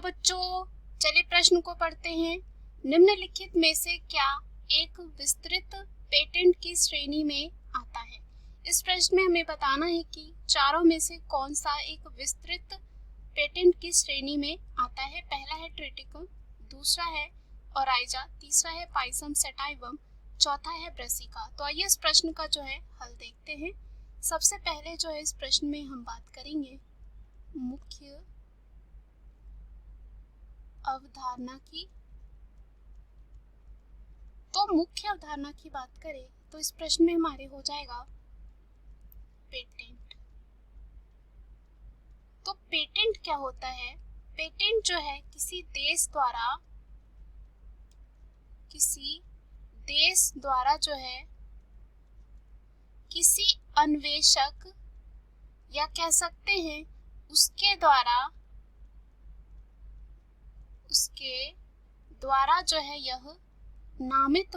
बच्चों, चलिए प्रश्न को पढ़ते हैं। निम्नलिखित में से क्या एक विस्तृत पेटेंट की श्रेणी में आता है? इस प्रश्न में हमें बताना है कि चारों में से कौन सा एक विस्तृत पेटेंट की श्रेणी में आता है। पहला है ट्रिटिकम, दूसरा है ओराइजा, तीसरा है पाइसम सेटाइवम, चौथा है ब्रेसिका। तो आइए इस प्रश्न का जो है हल देखते हैं। सबसे पहले जो है इस प्रश्न में हम बात करेंगे मुख्य अवधारणा की। तो मुख्य अवधारणा की बात करें तो इस प्रश्न में हमारे हो जाएगा पेटेंट। तो पेटेंट क्या होता है? पेटेंट जो है किसी देश द्वारा जो है किसी अन्वेषक या कह सकते हैं उसके द्वारा जो है यह नामित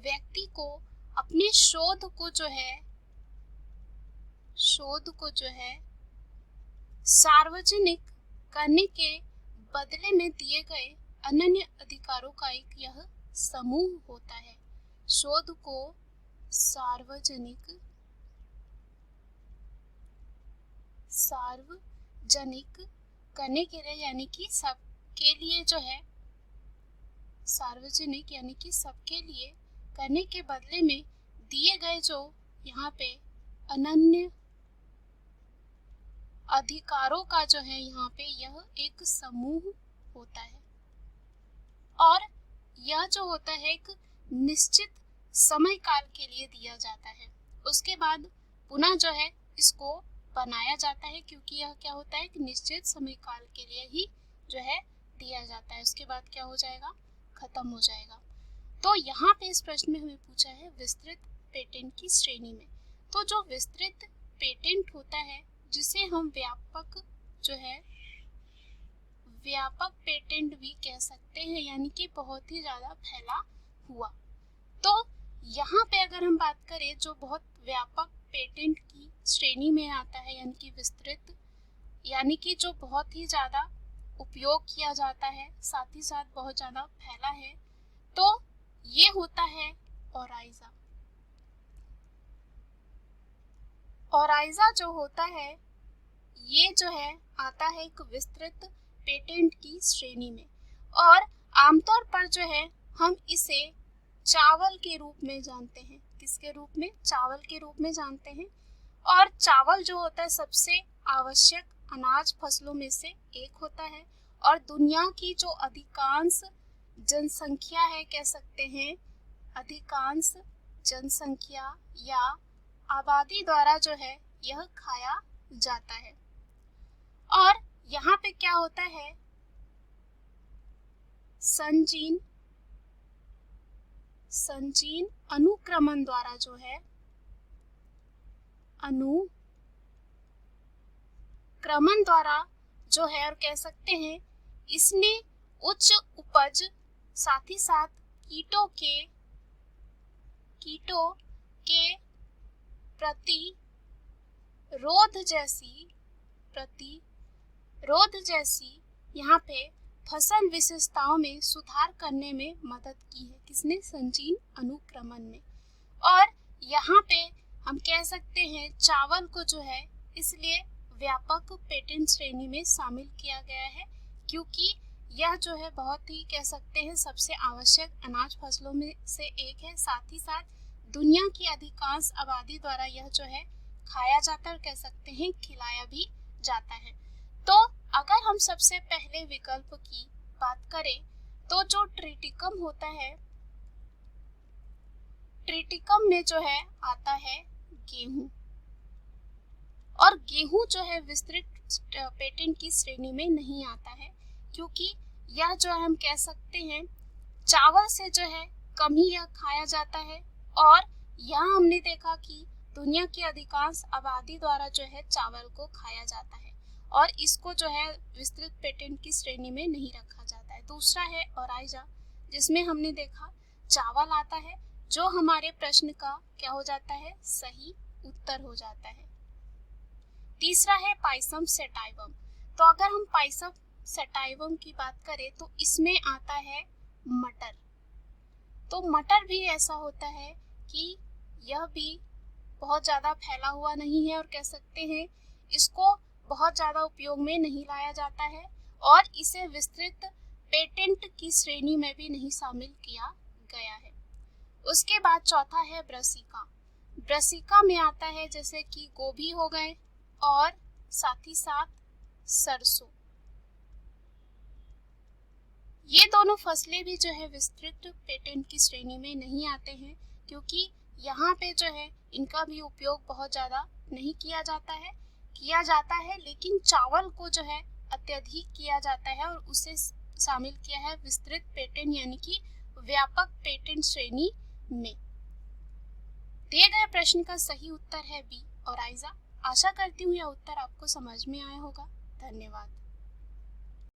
व्यक्ति को अपने शोध को जो है सार्वजनिक करने के बदले में दिए गए अनन्य अधिकारों का एक यह समूह होता है। शोध को सार्वजनिक करने के लिए यानी कि सबके लिए जो है सार्वजनिक यानी कि सबके लिए करने के बदले में दिए गए जो यहाँ पे अनन्य अधिकारों का जो है यहाँ पे यह एक समूह होता है और यह जो होता है एक निश्चित समय काल के लिए दिया जाता है। उसके बाद पुनः जो है इसको बनाया जाता है क्योंकि यह क्या होता है एक निश्चित समय काल के लिए ही जो है दिया जाता है। उसके बाद क्या हो जाएगा? खत्म हो जाएगा। तो यहाँ पे इस प्रश्न में हमें पूछा है विस्तृत पेटेंट की श्रेणी में। तो जो विस्तृत पेटेंट होता है जिसे हम व्यापक पेटेंट भी कह सकते हैं यानी कि बहुत ही ज्यादा फैला हुआ। तो यहाँ पे अगर हम बात करें जो बहुत व्यापक पेटेंट की श्रेणी में आता है यानी कि विस्तृत यानी कि जो बहुत ही ज्यादा उपयोग किया जाता है साथ ही साथ बहुत ज्यादा फैला है, तो ये होता है ओराइजा। ओराइजा जो होता है ये जो है आता है एक विस्तृत पेटेंट की श्रेणी में और आमतौर पर जो है हम इसे चावल के रूप में जानते हैं। किसके रूप में? चावल के रूप में जानते हैं। और चावल जो होता है सबसे आवश्यक अनाज फसलों में से एक होता है और दुनिया की जो अधिकांश जनसंख्या है कह सकते हैं अधिकांश जनसंख्या या आबादी द्वारा जो है यह खाया जाता है। और यहाँ पे क्या होता है संजीन अनुक्रमण द्वारा जो है और कह सकते हैं इसने उच्च उपज साथ ही साथ कीटों के प्रतिरोध जैसी यहाँ पे फसल विशेषताओं में सुधार करने में मदद की है। किसने? संजीन अनुक्रमण ने। और यहाँ पे हम कह सकते हैं चावल को जो है इसलिए व्यापक पेटेंट श्रेणी में शामिल किया गया है क्योंकि यह जो है बहुत ही कह सकते हैं सबसे आवश्यक अनाज फसलों में से एक है। साथ ही साथ दुनिया की अधिकांश आबादी द्वारा यह जो है खाया जाता है और कह सकते हैं खिलाया भी जाता है। तो अगर हम सबसे पहले विकल्प की बात करें तो जो ट्रिटिकम होता है, ट्रिटिकम में जो है आता है गेहूं और गेहूं जो है विस्तृत पेटेंट की श्रेणी में नहीं आता है क्योंकि यह जो है हम कह सकते हैं चावल से जो है कम ही यह खाया जाता है और यहाँ हमने देखा कि दुनिया की अधिकांश आबादी द्वारा जो है चावल को खाया जाता है और इसको जो है विस्तृत पेटेंट की श्रेणी में नहीं रखा जाता है। दूसरा है ओराइजा जिसमें हमने देखा चावल आता है जो हमारे प्रश्न का क्या हो जाता है, सही उत्तर हो जाता है। तीसरा है पाइसम सेटाइवम। तो अगर हम पाइसम सेटाइवम की बात करें तो इसमें आता है मटर। तो मटर भी ऐसा होता है कि यह भी बहुत ज़्यादा फैला हुआ नहीं है और कह सकते हैं इसको बहुत ज़्यादा उपयोग में नहीं लाया जाता है और इसे विस्तृत पेटेंट की श्रेणी में भी नहीं शामिल किया गया है। उसके बाद चौथा है ब्रासिका। ब्रासिका में आता है जैसे कि गोभी हो गए और साथ ही साथ सरसों। ये दोनों फसलें भी जो है विस्तृत पेटेंट की श्रेणी में नहीं आते हैं, क्योंकि यहाँ पे जो है इनका भी उपयोग बहुत ज़्यादा नहीं किया जाता है, लेकिन चावल को जो है अत्यधिक किया जाता है और उसे शामिल किया है विस्तृत पेटेंट यानी कि व्यापक पेटेंट श्रेणी में। दिए गए प्रश्न का सही उत्तर है बी, ऑराइजा। आशा करती हूँ यह उत्तर आपको समझ में आया होगा। धन्यवाद।